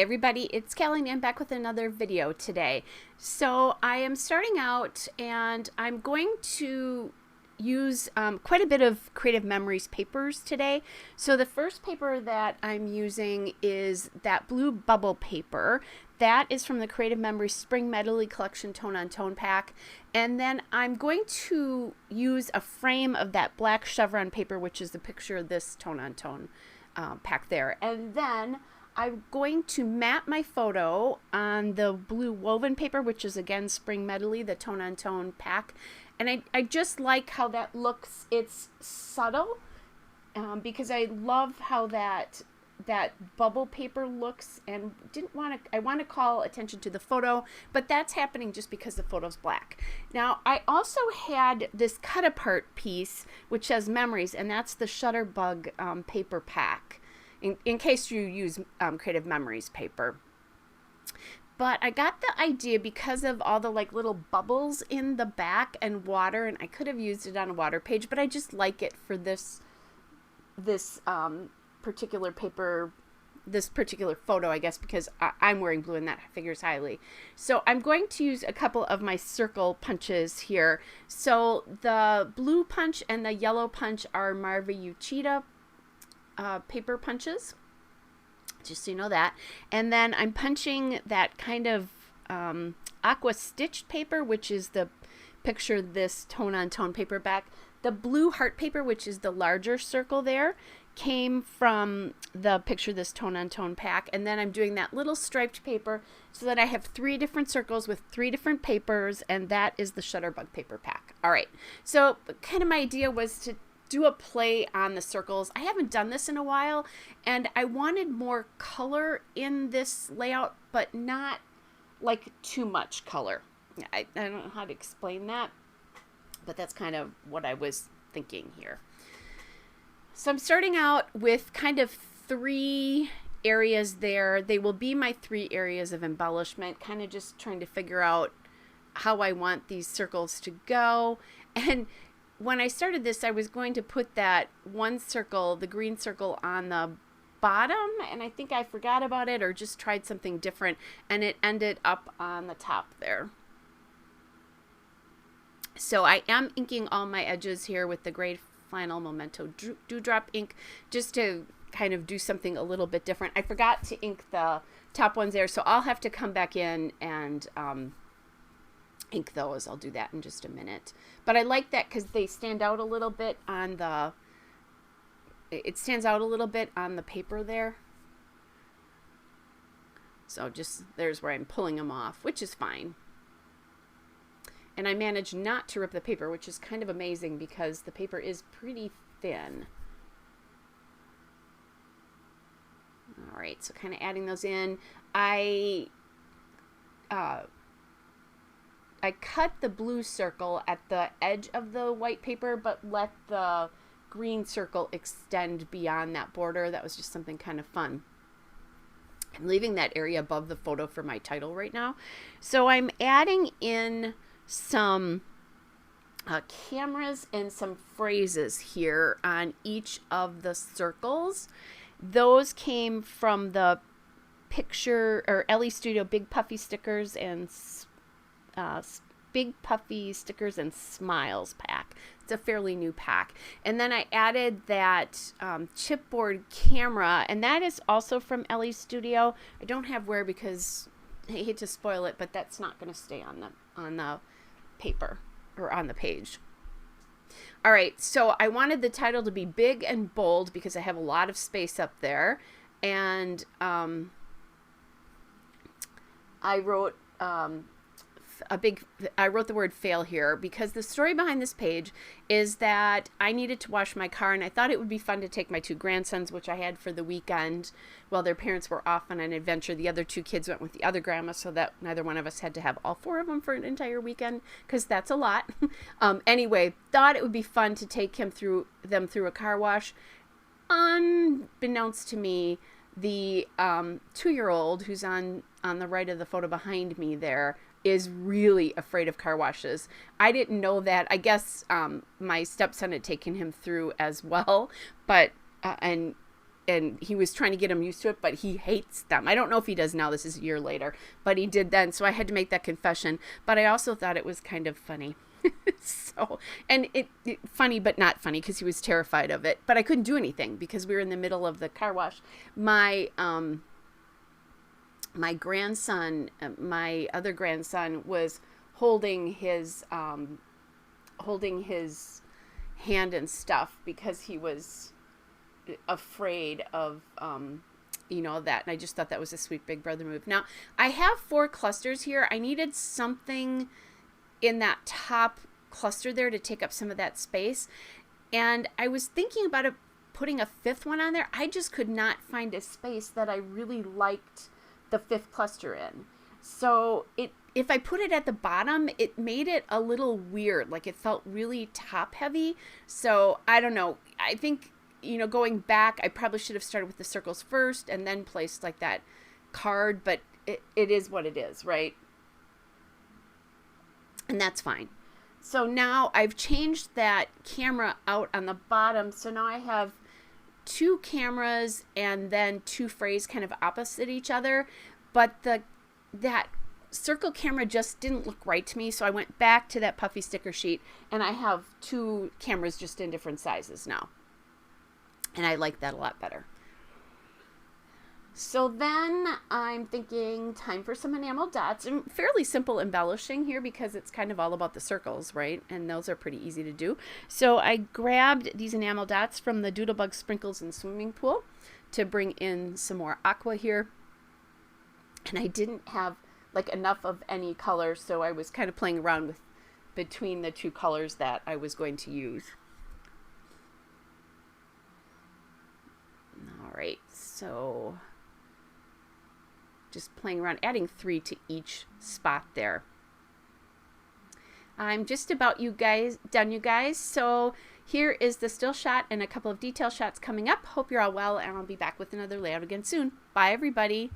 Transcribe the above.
everybody, it's Kelly and I'm back with another video today. So I am starting out and I'm going to use quite a bit of Creative Memories papers today. So the first paper that I'm using is that blue bubble paper. That is from the Creative Memories Spring Medley Collection Tone on Tone pack. And then I'm going to use a frame of that black chevron paper, which is the picture of this Tone on Tone pack there. And then I'm going to map my photo on the blue woven paper, which is again Spring Medley, the Tone on Tone pack. And I just like how that looks. It's subtle because I love how that bubble paper looks, and I want to call attention to the photo, but that's happening just because the photo's black. Now I also had this cut apart piece which has memories, and that's the Shutterbug paper pack, in case you use Creative Memories paper. But I got the idea because of all the like little bubbles in the back and water, and I could have used it on a water page, but I just like it for this particular paper, this particular photo, I guess, because I'm wearing blue and that figures highly. So I'm going to use a couple of my circle punches here. So the blue punch and the yellow punch are Marva Uchida paper punches, just so you know that. And then I'm punching that kind of aqua stitched paper, which is the picture this Tone on Tone paperback. The blue heart paper, which is the larger circle there, came from the picture this Tone on Tone pack. And then I'm doing that little striped paper so that I have 3 different circles with 3 different papers, and that is the Shutterbug paper pack. All right, so kind of my idea was to do a play on the circles. I haven't done this in a while, and I wanted more color in this layout, but not like too much color. I don't know how to explain that, but that's kind of what I was thinking here. So I'm starting out with kind of 3 areas there. They will be my 3 areas of embellishment, kind of just trying to figure out how I want these circles to go. And when I started this, I was going to put that one circle, the green circle, on the bottom, and I think I forgot about it or just tried something different, and it ended up on the top there. So I am inking all my edges here with the gray flannel Memento Dewdrop ink, just to kind of do something a little bit different. I forgot to ink the top ones there, so I'll have to come back in and ink those. I'll do that in just a minute. But I like that because they stand out a little bit on the, it stands out a little bit on the paper there. So just, there's where I'm pulling them off, which is fine. And I managed not to rip the paper, which is kind of amazing because the paper is pretty thin. All right, so kind of adding those in. I cut the blue circle at the edge of the white paper, but let the green circle extend beyond that border. That was just something kind of fun. I'm leaving that area above the photo for my title right now. So I'm adding in some cameras and some phrases here on each of the circles. Those came from the picture or Ellie Studio Big Puffy Stickers and Big Puffy Stickers and Smiles pack. It's a fairly new pack. And then I added that chipboard camera, and that is also from Ellie Studio. I don't have where because I hate to spoil it, but that's not going to stay on the paper or on the page. All right, so I wanted the title to be big and bold because I have a lot of space up there, and I wrote I wrote the word fail here because the story behind this page is that I needed to wash my car, and I thought it would be fun to take my 2 grandsons, which I had for the weekend while their parents were off on an adventure. The other 2 kids went with the other grandma, so that neither one of us had to have all 4 of them for an entire weekend, because that's a lot. Anyway, thought it would be fun to take them through a car wash. Unbeknownst to me, the 2-year-old who's on the right of the photo behind me there is really afraid of car washes. I didn't know that. I guess my stepson had taken him through as well, but and and he was trying to get him used to it, but he hates them. I don't know if he does now. This is a year later, but he did then. So I had to make that confession. But I also thought it was kind of funny. So, and it funny, but not funny because he was terrified of it. But I couldn't do anything because we were in the middle of the car wash. My grandson, my other grandson, was holding his hand and stuff because he was afraid of that, and I just thought that was a sweet big brother move. Now I have 4 clusters here. I needed something in that top cluster there to take up some of that space, and I was thinking about putting a 5th one on there. I just could not find a space that I really liked the 5th cluster in. So if I put it at the bottom, it made it a little weird, like it felt really top heavy. So I don't know, I think going back, I probably should have started with the circles first and then placed like that card, but it is what it is, right? And that's fine. So now I've changed that camera out on the bottom. So now I have 2 cameras and then 2 frays kind of opposite each other. But that circle camera just didn't look right to me. So I went back to that puffy sticker sheet, and I have 2 cameras just in different sizes now. And I like that a lot better. So then I'm thinking time for some enamel dots, and fairly simple embellishing here because it's kind of all about the circles, right? And those are pretty easy to do. So I grabbed these enamel dots from the Doodlebug Sprinkles and Swimming Pool to bring in some more aqua here. And I didn't have like enough of any color, so I was kind of playing around with between the 2 colors that I was going to use. All right, so just playing around, adding 3 to each spot there. I'm just about done, you guys. So here is the still shot and a couple of detail shots coming up. Hope you're all well, and I'll be back with another layout again soon. Bye, everybody.